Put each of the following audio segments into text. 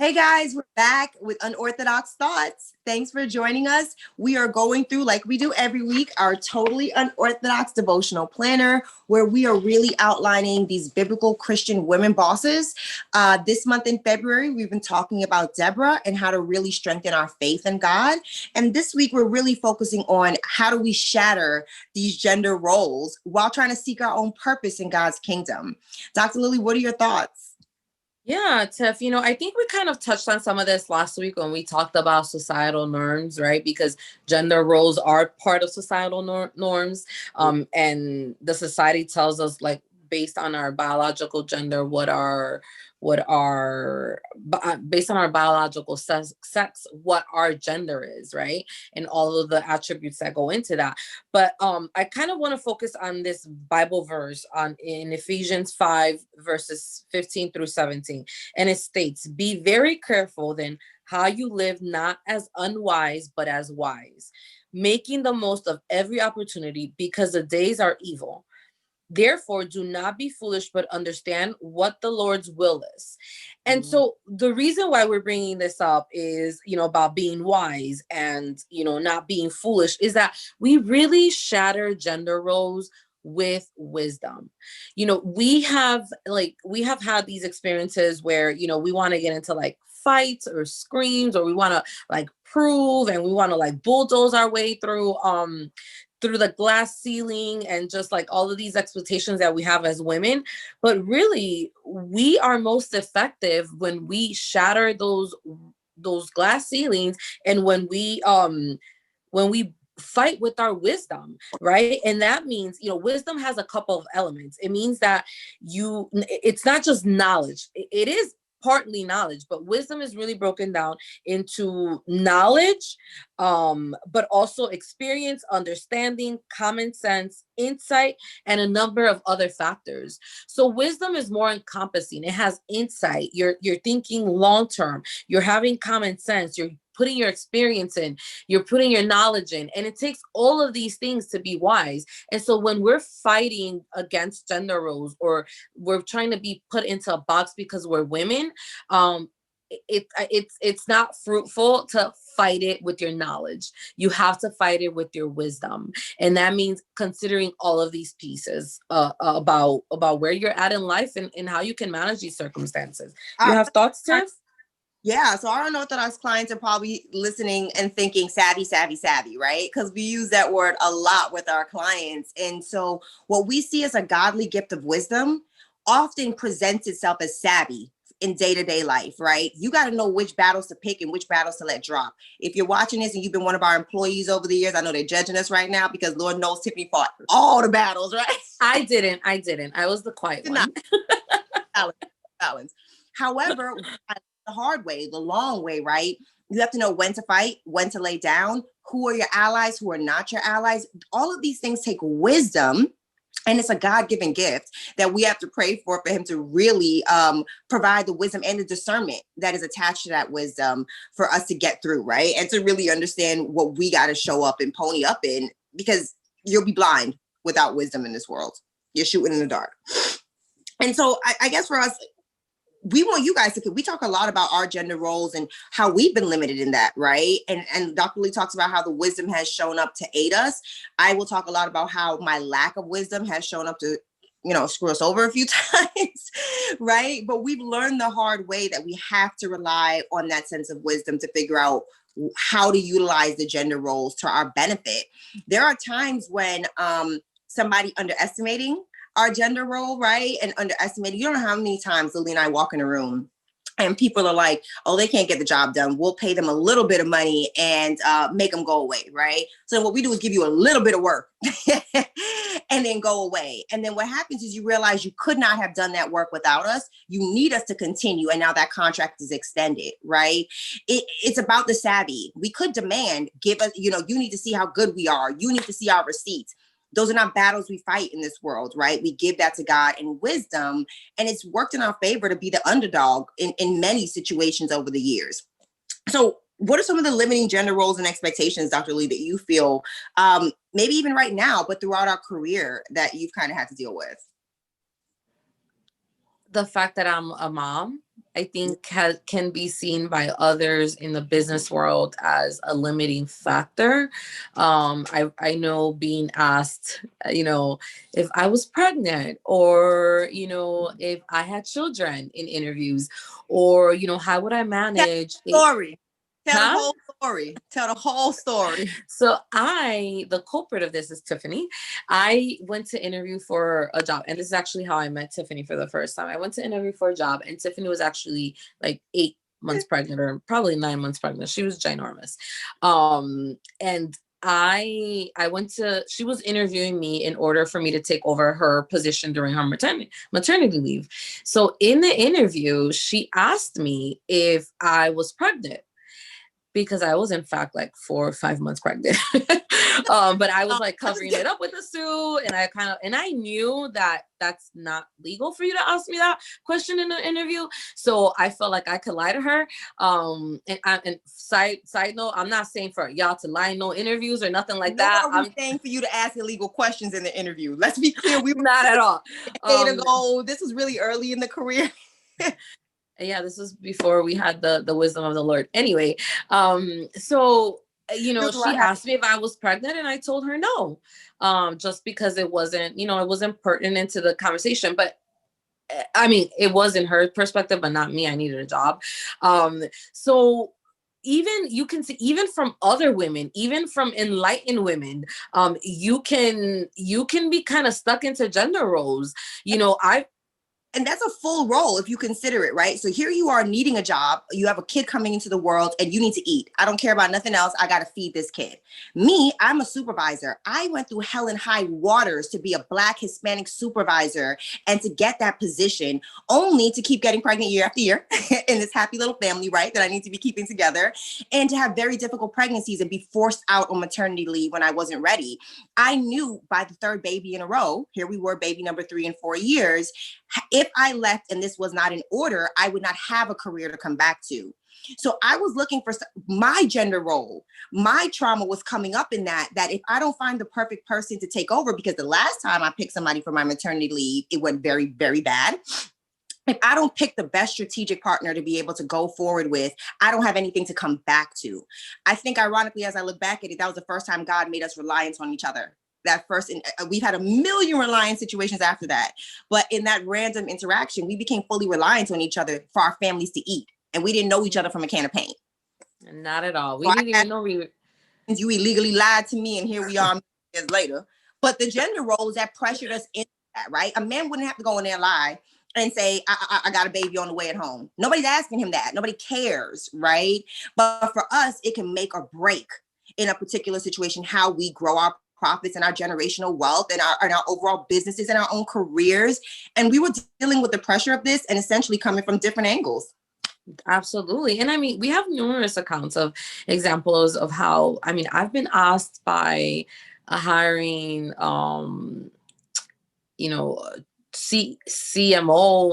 Hey guys, we're back with Unorthodox Thoughts. Thanks for joining us. We are going through, like we do every week, our totally unorthodox devotional planner, where we are really outlining these biblical Christian women bosses. This month in February, we've been talking about Deborah and how to really strengthen our faith in God. And this week, we're really focusing on how do we shatter these gender roles while trying to seek our own purpose in God's kingdom. Dr. Lily, what are your thoughts? Yeah, Tiff, I think we kind of touched on some of this last week when we talked about societal norms, right? Because gender roles are part of societal norms. And the society tells us, like, based on our biological gender, based on our biological sex, what our gender is, right? And all of the attributes that go into that. But I kind of want to focus on this Bible verse in Ephesians 5, verses 15 through 17. And it states, "Be very careful then how you live, not as unwise, but as wise, making the most of every opportunity, because the days are evil. Therefore, do not be foolish, but understand what the Lord's will is." And so the reason why we're bringing this up is, about being wise and, not being foolish, is that we really shatter gender roles with wisdom. We have had these experiences where, we want to get into like fights or screams, or we want to like prove, and we want to like bulldoze our way through the glass ceiling, and just like all of these expectations that we have as women. But really, we are most effective when we shatter those glass ceilings, and when we fight with our wisdom, right? And that means, wisdom has a couple of elements. It means that it's not just knowledge. It is partly knowledge, but wisdom is really broken down into knowledge, but also experience, understanding, common sense, insight, and a number of other factors. So wisdom is more encompassing. It has insight. You're thinking long term. You're having common sense. You're putting your experience in, you're putting your knowledge in, and it takes all of these things to be wise. And so when we're fighting against gender roles, or we're trying to be put into a box because we're women, it's not fruitful to fight it with your knowledge. You have to fight it with your wisdom, and that means considering all of these pieces about where you're at in life, and how you can manage these circumstances. You have thoughts, Tiff? Yeah, so our unorthodox clients are probably listening and thinking savvy, right? Because we use that word a lot with our clients. And so what we see as a godly gift of wisdom often presents itself as savvy in day-to-day life, right? You got to know which battles to pick and which battles to let drop. If you're watching this and you've been one of our employees over the years, I know they're judging us right now, because Lord knows Tiffany fought all the battles, right? I didn't. I was the quiet one. Balance. However, the hard way, the long way, right? You have to know when to fight, when to lay down, who are your allies, who are not your allies. All of these things take wisdom, and it's a God-given gift that we have to pray for him to really provide the wisdom and the discernment that is attached to that wisdom for us to get through, right? And to really understand what we got to show up and pony up in, because you'll be blind without wisdom in this world. You're shooting in the dark. And so I guess for us, we want you guys we talk a lot about our gender roles and how we've been limited in that, right? And Dr. Lee talks about how the wisdom has shown up to aid us. I will talk a lot about how my lack of wisdom has shown up to, screw us over a few times, right? But we've learned the hard way that we have to rely on that sense of wisdom to figure out how to utilize the gender roles to our benefit. There are times when somebody underestimating our gender role, right? And underestimating. You don't know how many times Lily and I walk in a room and people are like, oh, they can't get the job done. We'll pay them a little bit of money and make them go away, right? So what we do is give you a little bit of work and then go away. And then what happens is you realize you could not have done that work without us. You need us to continue. And now that contract is extended, right? It's about the savvy. We could demand, give us, you need to see how good we are. You need to see our receipts. Those are not battles we fight in this world, right? We give that to God and wisdom, and it's worked in our favor to be the underdog in many situations over the years. So what are some of the limiting gender roles and expectations, Dr. Lee, that you feel, maybe even right now, but throughout our career, that you've kind of had to deal with? The fact that I'm a mom, I think can be seen by others in the business world as a limiting factor. I know being asked, if I was pregnant, or, if I had children in interviews, or, how would I Tell manage the story. Tell the huh? whole story. Tell the whole story. So the culprit of this is Tiffany. I went to interview for a job, and this is actually how I met Tiffany for the first time. I went to interview for a job, and Tiffany was actually like 8 months pregnant, or probably 9 months pregnant. She was ginormous. And I went to, she was interviewing me in order for me to take over her position during her maternity leave. So in the interview, she asked me if I was pregnant, because I was in fact like 4 or 5 months pregnant. But I was like covering it up with a suit, and I knew that that's not legal for you to ask me that question in an interview. So I felt like I could lie to her. And side note, I'm not saying for y'all to lie in no interviews or nothing like that. I'm saying for you to ask illegal questions in the interview. Let's be clear. We were not at all. ago. This was really early in the career. Yeah, this was before we had the wisdom of the Lord. Anyway, so she asked me if I was pregnant, and I told her no, just because it wasn't, it wasn't pertinent to the conversation. But I mean, it was in her perspective, but not me. I needed a job. So even you can see, even from other women, even from enlightened women, you can be kind of stuck into gender roles. And that's a full role if you consider it, right? So here you are needing a job. You have a kid coming into the world and you need to eat. I don't care about nothing else. I got to feed this kid. Me, I'm a supervisor. I went through hell and high waters to be a Black Hispanic supervisor and to get that position, only to keep getting pregnant year after year in this happy little family, right? That I need to be keeping together, and to have very difficult pregnancies and be forced out on maternity leave when I wasn't ready. I knew by the third baby in a row, here we were, baby number 3 in 4 years, if I left and this was not in order, I would not have a career to come back to. So I was looking for my gender role. My trauma was coming up in that if I don't find the perfect person to take over, because the last time I picked somebody for my maternity leave, it went very, very bad. If I don't pick the best strategic partner to be able to go forward with, I don't have anything to come back to. I think ironically, as I look back at it, that was the first time God made us reliant on each other. That first, we've had a million reliance situations after that. But in that random interaction, we became fully reliant on each other for our families to eat. And we didn't know each other from a can of paint. Not at all. We didn't even know we were. You illegally lied to me, and here we are years later. But the gender roles that pressured us into that, right? A man wouldn't have to go in there and lie and say, I got a baby on the way at home. Nobody's asking him that. Nobody cares, right? But for us, it can make or break in a particular situation how we grow our profits and our generational wealth and our overall businesses and our own careers. And we were dealing with the pressure of this and essentially coming from different angles. Absolutely. And I mean, we have numerous accounts of examples of how, I mean, I've been asked by a hiring, CMO,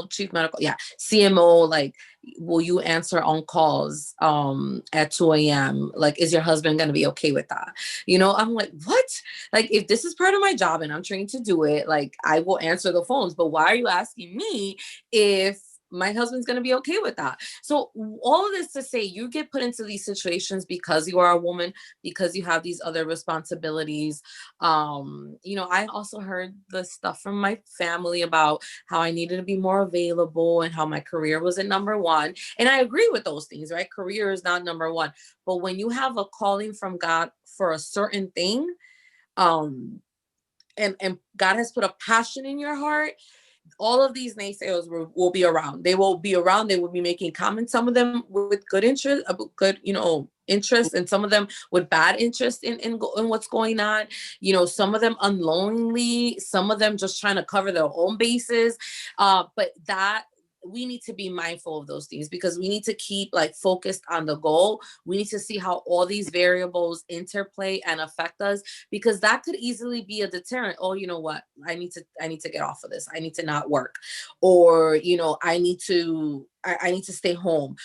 chief medical, CMO, like, will you answer on calls at 2 a.m.? Like, is your husband going to be okay with that? I'm like, what? Like, if this is part of my job and I'm trained to do it, like, I will answer the phones. But why are you asking me if my husband's going to be okay with that? So all of this to say, you get put into these situations because you are a woman, because you have these other responsibilities. I also heard the stuff from my family about how I needed to be more available and how my career wasn't number one. And I agree with those things, right? Career is not number one. But when you have a calling from God for a certain thing, and God has put a passion in your heart, all of these naysayers will be around. They will be around. They will be making comments. Some of them with good interest, interest, and some of them with bad interest in what's going on. Some of them unknowingly, some of them just trying to cover their own bases. But that we need to be mindful of those things, because we need to keep focused on the goal. We need to see how all these variables interplay and affect us, because that could easily be a deterrent. Oh, you know what? I need to get off of this. I need to not work, or, I need to stay home,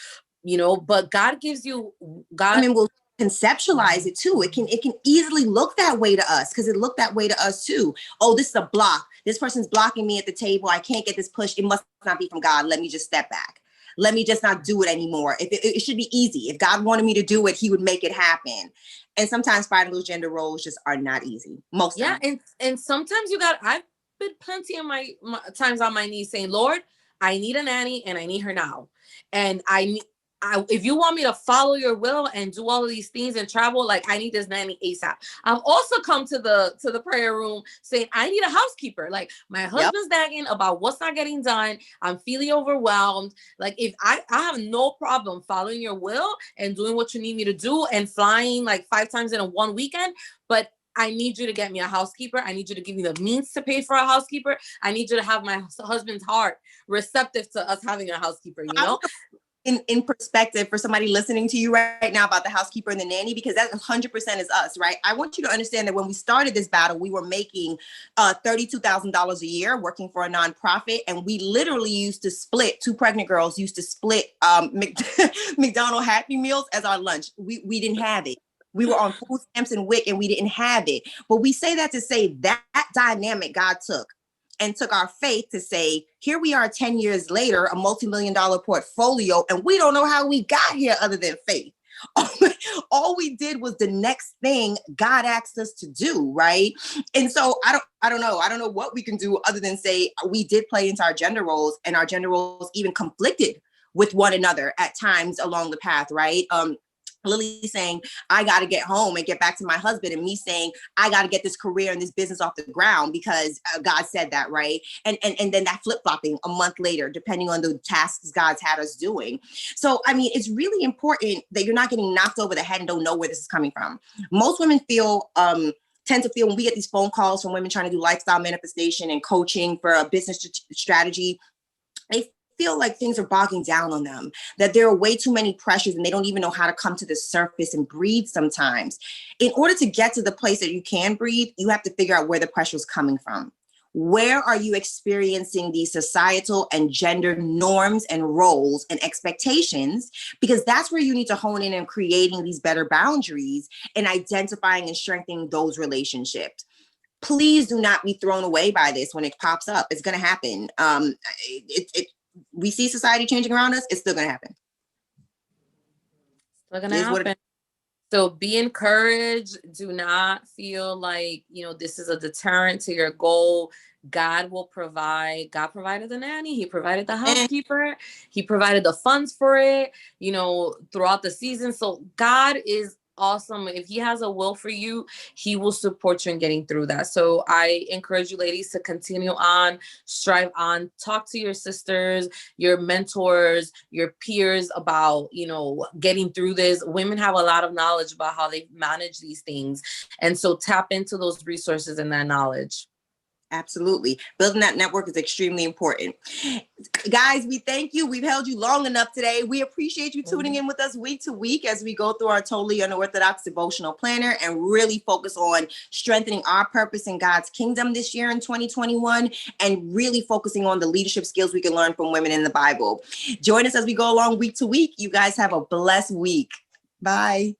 but God gives you, will conceptualize it too. It can easily look that way to us, because it looked that way to us too. Oh, this is a block. This person's blocking me at the table. I can't get this push. It must not be from God. Let me just step back. Let me just not do it anymore. If it should be easy. If God wanted me to do it, he would make it happen. And sometimes fighting those gender roles just are not easy. Most Yeah, times. and sometimes I've been plenty of my times on my knees saying, Lord, I need a nanny and I need her now. And if you want me to follow your will and do all of these things and travel, like I need this nanny ASAP. I've also come to the prayer room saying I need a housekeeper. Like my husband's nagging about what's not getting done. I'm feeling overwhelmed. Like if I have no problem following your will and doing what you need me to do and flying like 5 times in a one weekend, but I need you to get me a housekeeper. I need you to give me the means to pay for a housekeeper. I need you to have my husband's heart receptive to us having a housekeeper, you know? In perspective for somebody listening to you right now about the housekeeper and the nanny, because that 100% is us, right? I want you to understand that when we started this battle, we were making $32,000 a year working for a nonprofit. And we literally used to split, 2 pregnant girls used to split McDonald's Happy Meals as our lunch. We didn't have it. We were on food stamps and WIC and we didn't have it. But we say that to say that dynamic God took and took our faith to say, here we are 10 years later, a multi-million-dollar portfolio, and we don't know how we got here other than faith. All we did was the next thing God asked us to do, right? And so I don't know. I don't know what we can do other than say we did play into our gender roles, and our gender roles even conflicted with one another at times along the path, right? Lily saying, I got to get home and get back to my husband, and me saying, I got to get this career and this business off the ground because God said that, right? And then that flip-flopping a month later, depending on the tasks God's had us doing. So, I mean, it's really important that you're not getting knocked over the head and don't know where this is coming from. Most women tend to feel when we get these phone calls from women trying to do lifestyle manifestation and coaching for a business strategy, they feel like things are bogging down on them, that there are way too many pressures and they don't even know how to come to the surface and breathe sometimes. In order to get to the place that you can breathe, you have to figure out where the pressure is coming from. Where are you experiencing these societal and gender norms and roles and expectations? Because that's where you need to hone in and creating these better boundaries and identifying and strengthening those relationships. Please do not be thrown away by this when it pops up. It's going to happen. We see society changing around us. It's still going to happen. Still going to happen. So be encouraged. Do not feel like, this is a deterrent to your goal. God will provide. God provided the nanny. He provided the housekeeper. He provided the funds for it, throughout the season. So God is awesome. If he has a will for you, he will support you in getting through that. So I encourage you ladies to continue on, strive on, talk to your sisters, your mentors, your peers about, getting through this. Women have a lot of knowledge about how they manage these things. And so tap into those resources and that knowledge. Absolutely. Building that network is extremely important. Guys, we thank you. We've held you long enough today. We appreciate you tuning in with us week to week as we go through our totally unorthodox devotional planner and really focus on strengthening our purpose in God's kingdom this year in 2021 and really focusing on the leadership skills we can learn from women in the Bible. Join us as we go along week to week. You guys have a blessed week. Bye.